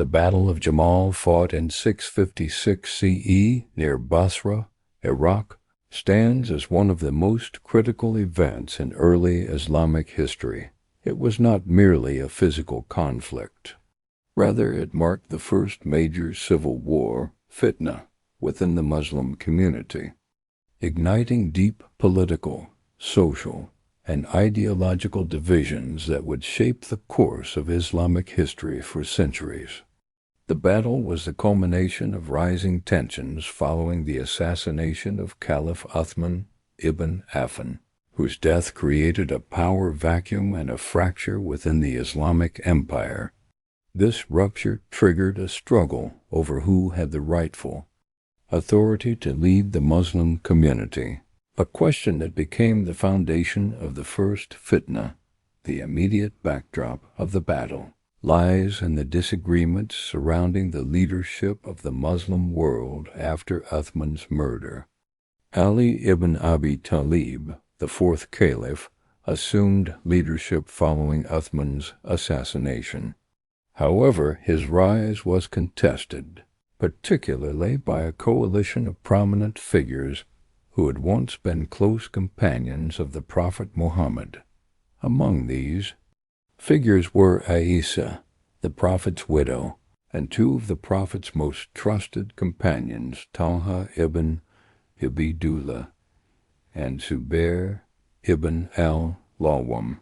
The Battle of Jamal, fought in 656 CE near Basra, Iraq, stands as one of the most critical events in early Islamic history. It was not merely a physical conflict. Rather, it marked the first major civil war, fitna, within the Muslim community, igniting deep political, social, and ideological divisions that would shape the course of Islamic history for centuries. The battle was the culmination of rising tensions following the assassination of Caliph Uthman ibn Affan, whose death created a power vacuum and a fracture within the Islamic Empire. This rupture triggered a struggle over who had the rightful authority to lead the Muslim community, a question that became the foundation of the First Fitna. The immediate backdrop of the battle lies in the disagreements surrounding the leadership of the Muslim world after Uthman's murder. Ali ibn Abi Talib, the fourth caliph, assumed leadership following Uthman's assassination. However, his rise was contested, particularly by a coalition of prominent figures who had once been close companions of the Prophet Muhammad. Among these figures were Aisha, the Prophet's widow, and two of the Prophet's most trusted companions, Talha ibn Ubaydullah and Zubair ibn al-Lawwam.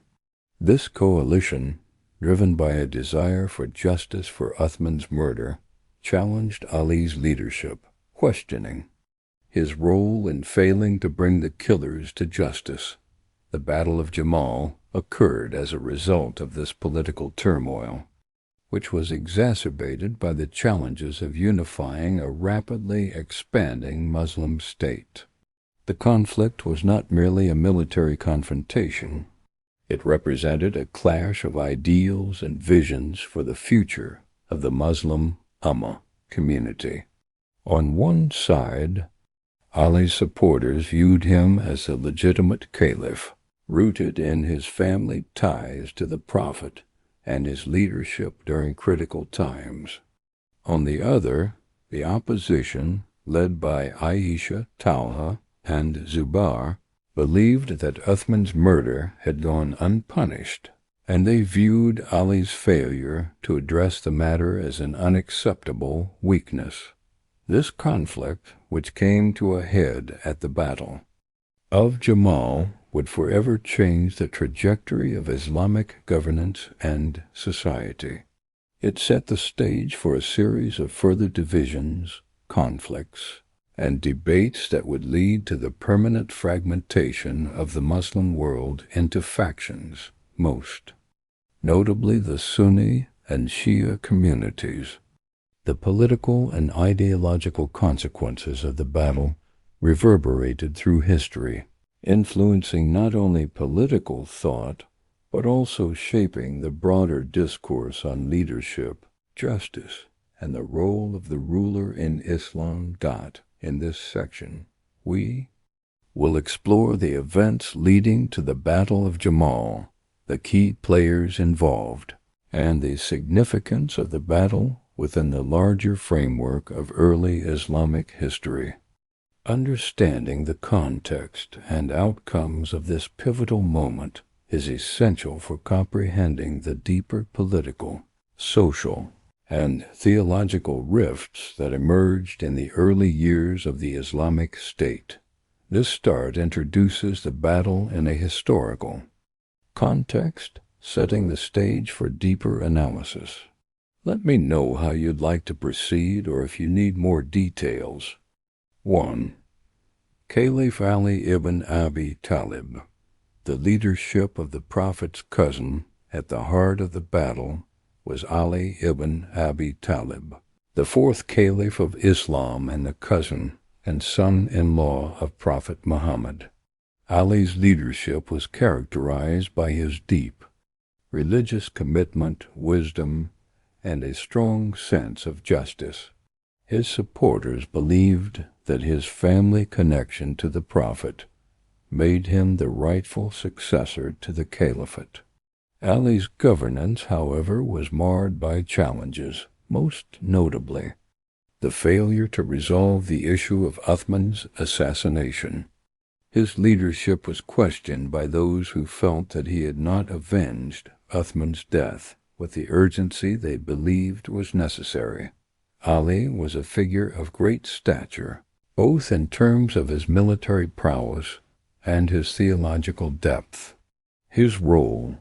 This coalition, driven by a desire for justice for Uthman's murder, challenged Ali's leadership, questioning his role in failing to bring the killers to justice. The Battle of Jamal occurred as a result of this political turmoil, which was exacerbated by the challenges of unifying a rapidly expanding Muslim state. The conflict was not merely a military confrontation. It represented a clash of ideals and visions for the future of the Muslim Ummah community. On one side, Ali's supporters viewed him as a legitimate caliph, rooted in his family ties to the Prophet and his leadership during critical times. On the other, the opposition, led by Aisha, Talha, and Zubair, believed that Uthman's murder had gone unpunished, and they viewed Ali's failure to address the matter as an unacceptable weakness. This conflict, which came to a head at the Battle of Jamal, would forever change the trajectory of Islamic governance and society. It set the stage for a series of further divisions, conflicts, and debates that would lead to the permanent fragmentation of the Muslim world into factions, most notably the Sunni and Shia communities. The political and ideological consequences of the battle reverberated through history, influencing not only political thought, but also shaping the broader discourse on leadership, justice, and the role of the ruler in Islam. In this section, we will explore the events leading to the Battle of Jamal, the key players involved, and the significance of the battle within the larger framework of early Islamic history. Understanding the context and outcomes of this pivotal moment is essential for comprehending the deeper political, social, and theological rifts that emerged in the early years of the Islamic State. This start introduces the battle in a historical context, setting the stage for deeper analysis. Let me know how you'd like to proceed or if you need more details. 1. Caliph Ali ibn Abi Talib. The leadership of the Prophet's cousin at the heart of the battle was Ali ibn Abi Talib, the fourth caliph of Islam and the cousin and son-in-law of Prophet Muhammad. Ali's leadership was characterized by his deep religious commitment, wisdom, and a strong sense of justice. His supporters believed that his family connection to the Prophet made him the rightful successor to the caliphate. Ali's governance, however, was marred by challenges. most notably the failure to resolve the issue of Uthman's assassination. His leadership was questioned by those who felt that he had not avenged Uthman's death with the urgency they believed was necessary. Ali was a figure of great stature, both in terms of his military prowess and his theological depth. His role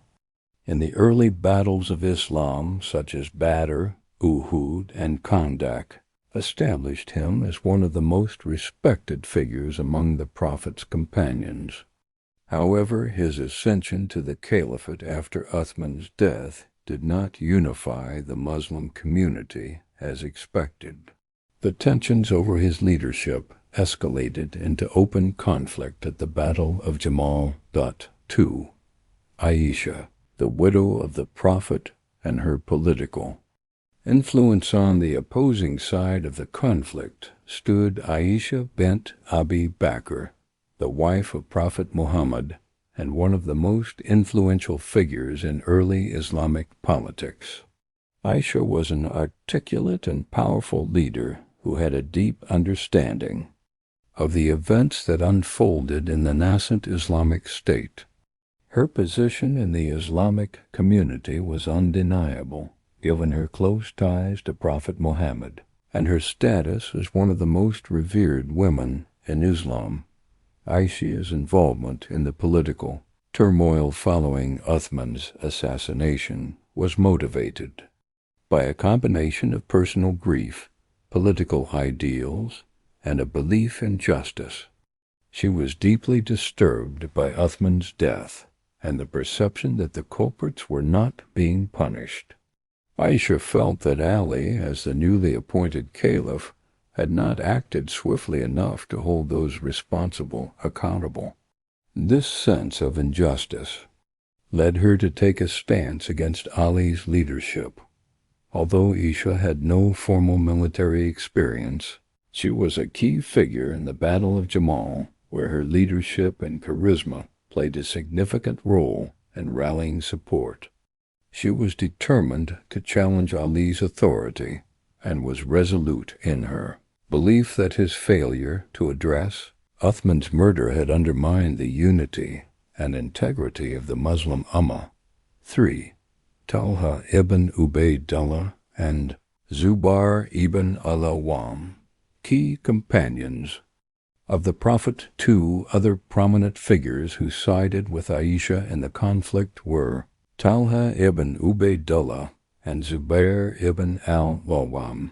in the early battles of Islam, such as Badr, Uhud, and Khandak, established him as one of the most respected figures among the Prophet's companions. However, his ascension to the caliphate after Uthman's death did not unify the Muslim community as expected. The tensions over his leadership escalated into open conflict at the Battle of Jamal. 2. Aisha, the widow of the Prophet, and her political influence. On the opposing side of the conflict stood Aisha bint Abi Bakr, the wife of Prophet Muhammad and one of the most influential figures in early Islamic politics. Aisha was an articulate and powerful leader who had a deep understanding of the events that unfolded in the nascent Islamic State. Her position in the Islamic community was undeniable, given her close ties to Prophet Muhammad and her status as one of the most revered women in Islam. Aisha's involvement in the political turmoil following Uthman's assassination was motivated by a combination of personal grief, political ideals, and a belief in justice. She was deeply disturbed by Uthman's death and the perception that the culprits were not being punished. Aisha felt that Ali, as the newly appointed caliph, had not acted swiftly enough to hold those responsible accountable. This sense of injustice led her to take a stance against Ali's leadership. Although Aisha had no formal military experience, she was a key figure in the Battle of Jamal, where her leadership and charisma played a significant role in rallying support. She was determined to challenge Ali's authority and was resolute in her belief that his failure to address Uthman's murder had undermined the unity and integrity of the Muslim Ummah. 3. Talha ibn Ubaydullah and Zubair ibn al-Awwam, key companions of the Prophet. Two other prominent figures who sided with Aisha in the conflict were Talha ibn Ubaydullah and Zubair ibn al-Awwam,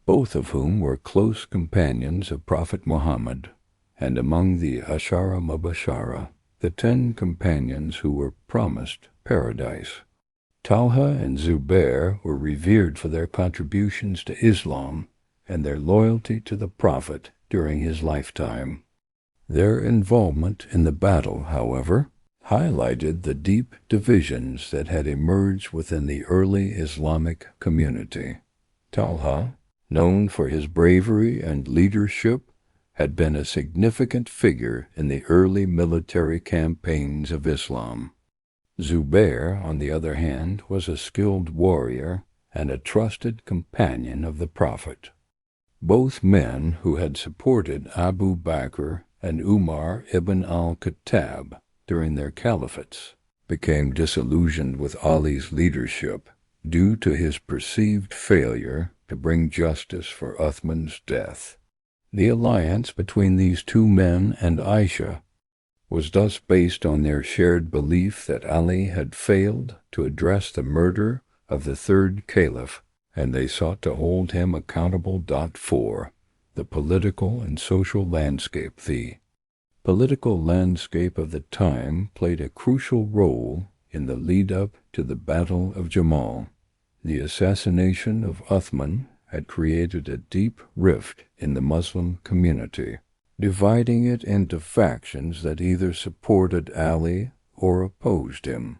both of whom were close companions of Prophet Muhammad, and among the Ashara Mubashara, the 10 companions who were promised paradise. Talha and Zubair were revered for their contributions to Islam and their loyalty to the Prophet during his lifetime. Their involvement in the battle, however, highlighted the deep divisions that had emerged within the early Islamic community. Talha, known for his bravery and leadership, had been a significant figure in the early military campaigns of Islam. Zubair, on the other hand, was a skilled warrior and a trusted companion of the Prophet. Both men who had supported Abu Bakr and Umar ibn al-Khattab during their caliphates became disillusioned with Ali's leadership due to his perceived failure to bring justice for Uthman's death. The alliance between these two men and Aisha was thus based on their shared belief that Ali had failed to address the murder of the third caliph, and they sought to hold him accountable. 4. The political and social landscape. The political landscape of the time played a crucial role in the lead-up to the Battle of Jamal. The assassination of Uthman had created a deep rift in the Muslim community, dividing it into factions that either supported Ali or opposed him.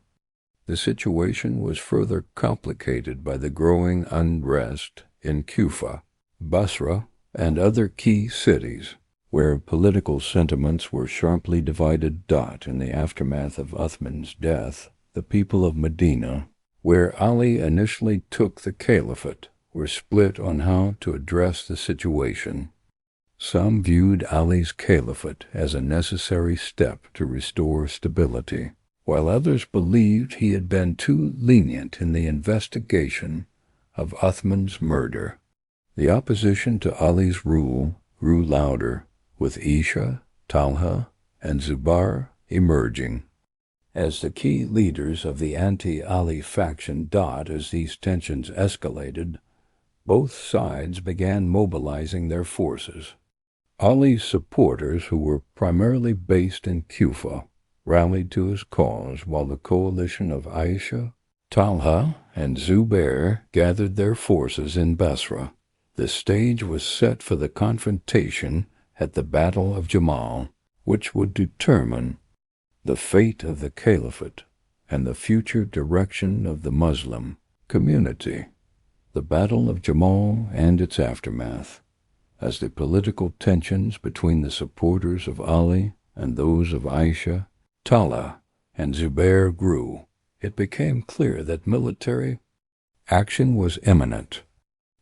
The situation was further complicated by the growing unrest in Kufa, Basra, and other key cities, where political sentiments were sharply divided. In the aftermath of Uthman's death, the people of Medina, where Ali initially took the caliphate, were split on how to address the situation. Some viewed Ali's caliphate as a necessary step to restore stability, while others believed he had been too lenient in the investigation of Uthman's murder. The opposition to Ali's rule grew louder, with Aisha, Talha, and Zubair emerging as the key leaders of the anti-Ali faction. As these tensions escalated, both sides began mobilizing their forces. Ali's supporters, who were primarily based in Kufa, rallied to his cause, while the coalition of Aisha, Talha, and Zubair gathered their forces in Basra. The stage was set for the confrontation at the Battle of Jamal, which would determine the fate of the caliphate and the future direction of the Muslim community. The Battle of Jamal and its aftermath. As the political tensions between the supporters of Ali and those of Aisha, Talha, and Zubair grew, it became clear that military action was imminent.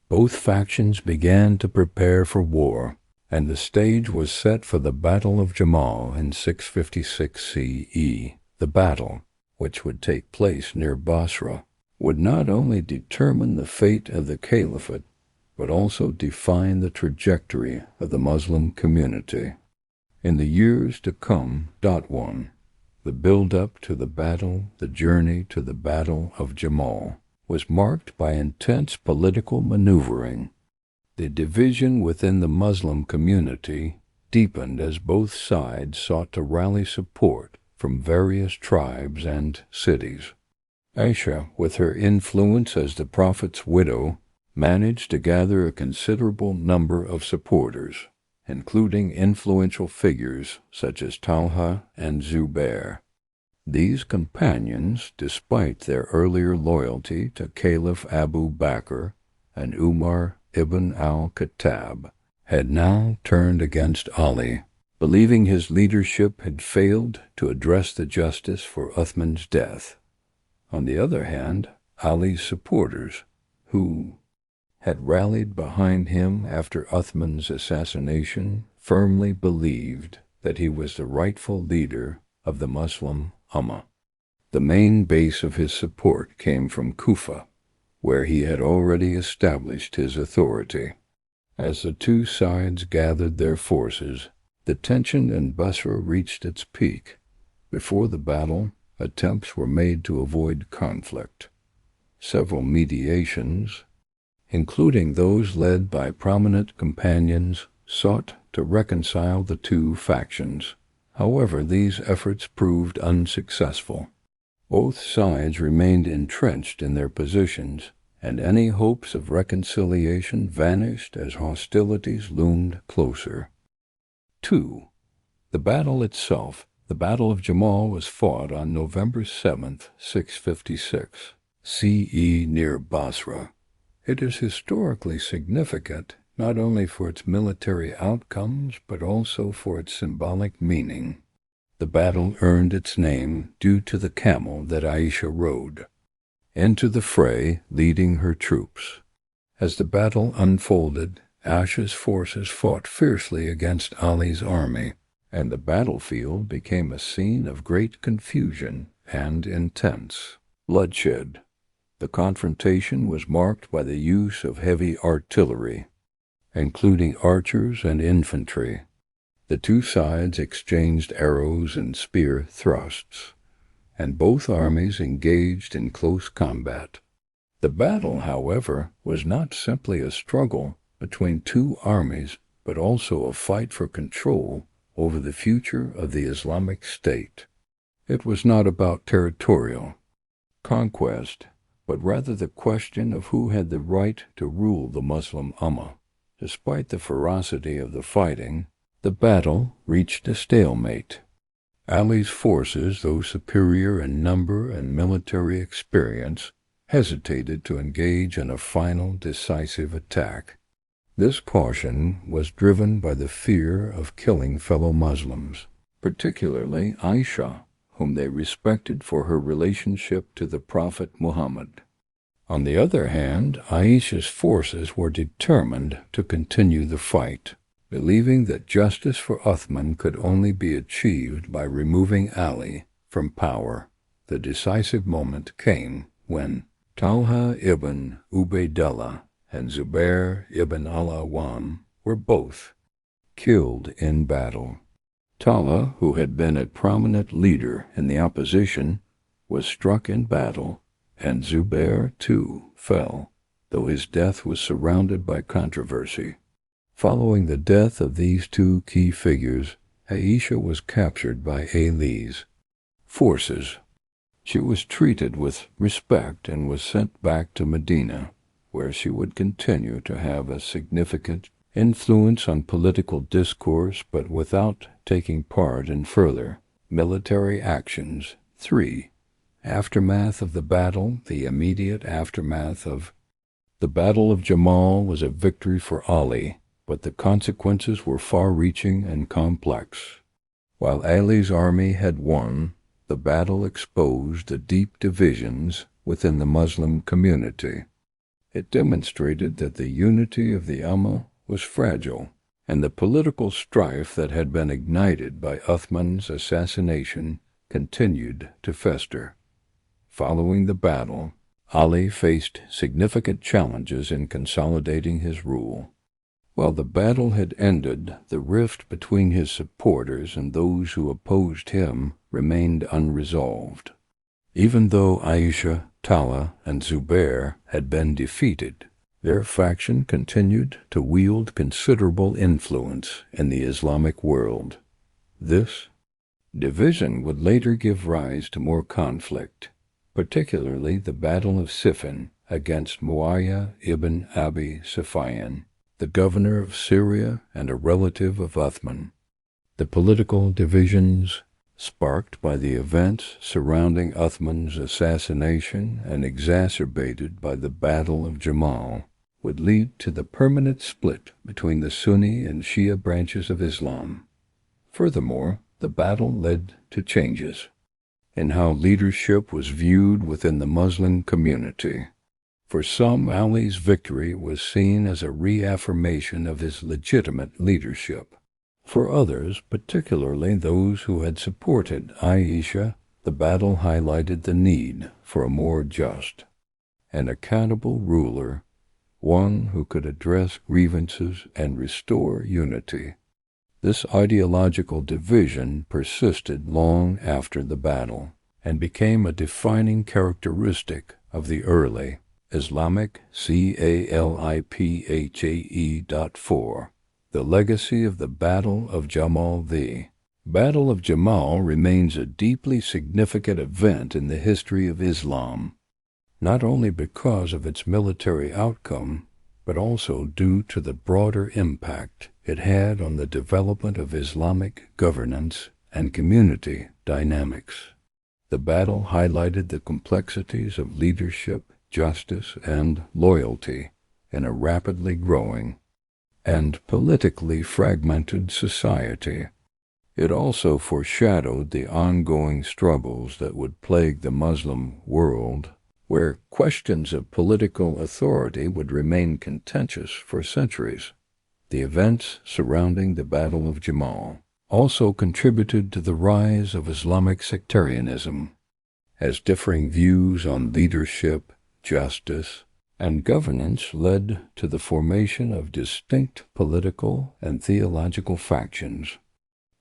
Both factions began to prepare for war, and the stage was set for the Battle of Jamal in 656 CE. The battle, which would take place near Basra, would not only determine the fate of the caliphate, but also define the trajectory of the Muslim community. In the years to come, 1. The build-up to the battle, the journey to the Battle of Jamal, was marked by intense political maneuvering. The division within the Muslim community deepened as both sides sought to rally support from various tribes and cities. Aisha, with her influence as the Prophet's widow, managed to gather a considerable number of supporters, including influential figures such as Talha and Zubair. These companions, despite their earlier loyalty to Caliph Abu Bakr and Umar ibn al-Khattab, had now turned against Ali, believing his leadership had failed to address the justice for Uthman's death. On the other hand, Ali's supporters, who had rallied behind him after Uthman's assassination, firmly believed that he was the rightful leader of the Muslim Ummah. The main base of his support came from Kufa, where he had already established his authority. As the two sides gathered their forces, the tension in Basra reached its peak. Before the battle, attempts were made to avoid conflict. Several mediations, including those led by prominent companions, sought to reconcile the two factions. However, these efforts proved unsuccessful. Both sides remained entrenched in their positions, and any hopes of reconciliation vanished as hostilities loomed closer. 2. The battle itself. The Battle of Jamal was fought on November 7, 656 CE near Basra. It is historically significant not only for its military outcomes but also for its symbolic meaning. The battle earned its name due to the camel that Aisha rode into the fray, leading her troops. As the battle unfolded, Aisha's forces fought fiercely against Ali's army, and the battlefield became a scene of great confusion and intense bloodshed. The confrontation was marked by the use of heavy artillery, including archers and infantry. The two sides exchanged arrows and spear thrusts, and both armies engaged in close combat. The battle, however, was not simply a struggle between two armies, but also a fight for control over the future of the Islamic State. It was not about territorial conquest, but rather the question of who had the right to rule the Muslim Ummah. Despite the ferocity of the fighting, the battle reached a stalemate. Ali's forces, though superior in number and military experience, hesitated to engage in a final decisive attack. This caution was driven by the fear of killing fellow Muslims, particularly Aisha, whom they respected for her relationship to the Prophet Muhammad. On the other hand, Aisha's forces were determined to continue the fight, believing that justice for Uthman could only be achieved by removing Ali from power. The decisive moment came when Talha ibn Ubaydullah and Zubair ibn al-Awwam were both killed in battle. Talha, who had been a prominent leader in the opposition, was struck in battle, and Zubair, too, fell, though his death was surrounded by controversy. Following the death of these two key figures, Aisha was captured by Ali's forces. She was treated with respect and was sent back to Medina, where she would continue to have a significant influence on political discourse, but without taking part in further military actions. 3. Aftermath of the battle. The immediate aftermath of the Battle of Jamal was a victory for Ali, but the consequences were far-reaching and complex. While Ali's army had won, the battle exposed the deep divisions within the Muslim community. It demonstrated that the unity of the Ummah was fragile, and the political strife that had been ignited by Uthman's assassination continued to fester. Following the battle, Ali faced significant challenges in consolidating his rule. While the battle had ended, the rift between his supporters and those who opposed him remained unresolved. Even though Aisha, Talha, and Zubair had been defeated, their faction continued to wield considerable influence in the Islamic world. This division would later give rise to more conflict, particularly the Battle of Siffin against Muawiyah ibn Abi Sufyan, the governor of Syria and a relative of Uthman. The political divisions sparked by the events surrounding Uthman's assassination and exacerbated by the Battle of Jamal would lead to the permanent split between the Sunni and Shia branches of Islam. Furthermore, the battle led to changes in how leadership was viewed within the Muslim community. For some, Ali's victory was seen as a reaffirmation of his legitimate leadership. For others, particularly those who had supported Aisha, the battle highlighted the need for a more just and accountable ruler, one who could address grievances and restore unity. This ideological division persisted long after the battle and became a defining characteristic of the early Islamic Caliphae. The legacy of the Battle of Jamal. The Battle of Jamal remains a deeply significant event in the history of Islam, not only because of its military outcome, but also due to the broader impact it had on the development of Islamic governance and community dynamics. The battle highlighted the complexities of leadership, justice, and loyalty in a rapidly growing and politically fragmented society. It also foreshadowed the ongoing struggles that would plague the Muslim world, where questions of political authority would remain contentious for centuries. The events surrounding the Battle of Jamal also contributed to the rise of Islamic sectarianism, as differing views on leadership, justice, and governance led to the formation of distinct political and theological factions.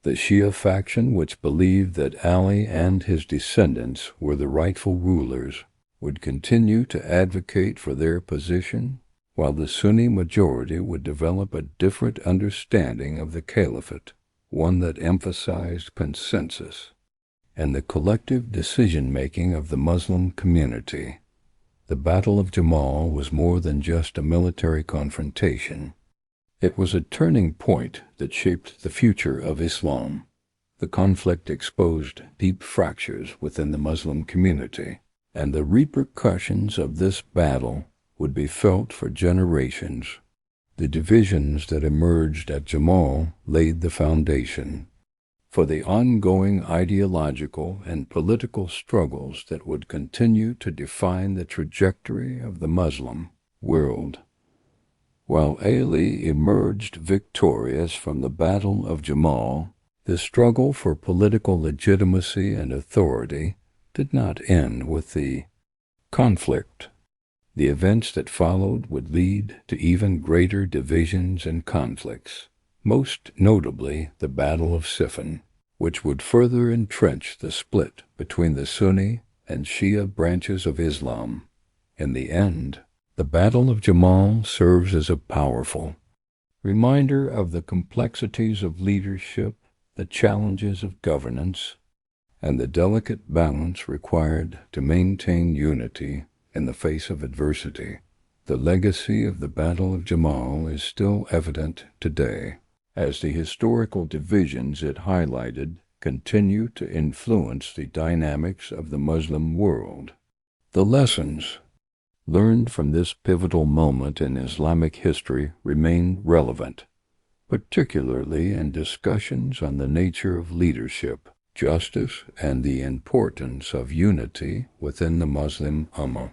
The Shia faction, which believed that Ali and his descendants were the rightful rulers, would continue to advocate for their position, while the Sunni majority would develop a different understanding of the caliphate, one that emphasized consensus and the collective decision-making of the Muslim community. The Battle of Jamal was more than just a military confrontation. It was a turning point that shaped the future of Islam. The conflict exposed deep fractures within the Muslim community, and the repercussions of this battle would be felt for generations. The divisions that emerged at Jamal laid the foundation for the ongoing ideological and political struggles that would continue to define the trajectory of the Muslim world. While Ali emerged victorious from the Battle of Jamal, the struggle for political legitimacy and authority did not end with the conflict. The events that followed would lead to even greater divisions and conflicts, most notably the Battle of Siffin, which would further entrench the split between the Sunni and Shia branches of Islam. In the end, the Battle of Jamal serves as a powerful reminder of the complexities of leadership, the challenges of governance, and the delicate balance required to maintain unity in the face of adversity. The legacy of the Battle of Jamal is still evident today, as the historical divisions it highlighted continue to influence the dynamics of the Muslim world. The lessons learned from this pivotal moment in Islamic history remain relevant, particularly in discussions on the nature of leadership, justice, and the importance of unity within the Muslim Ummah.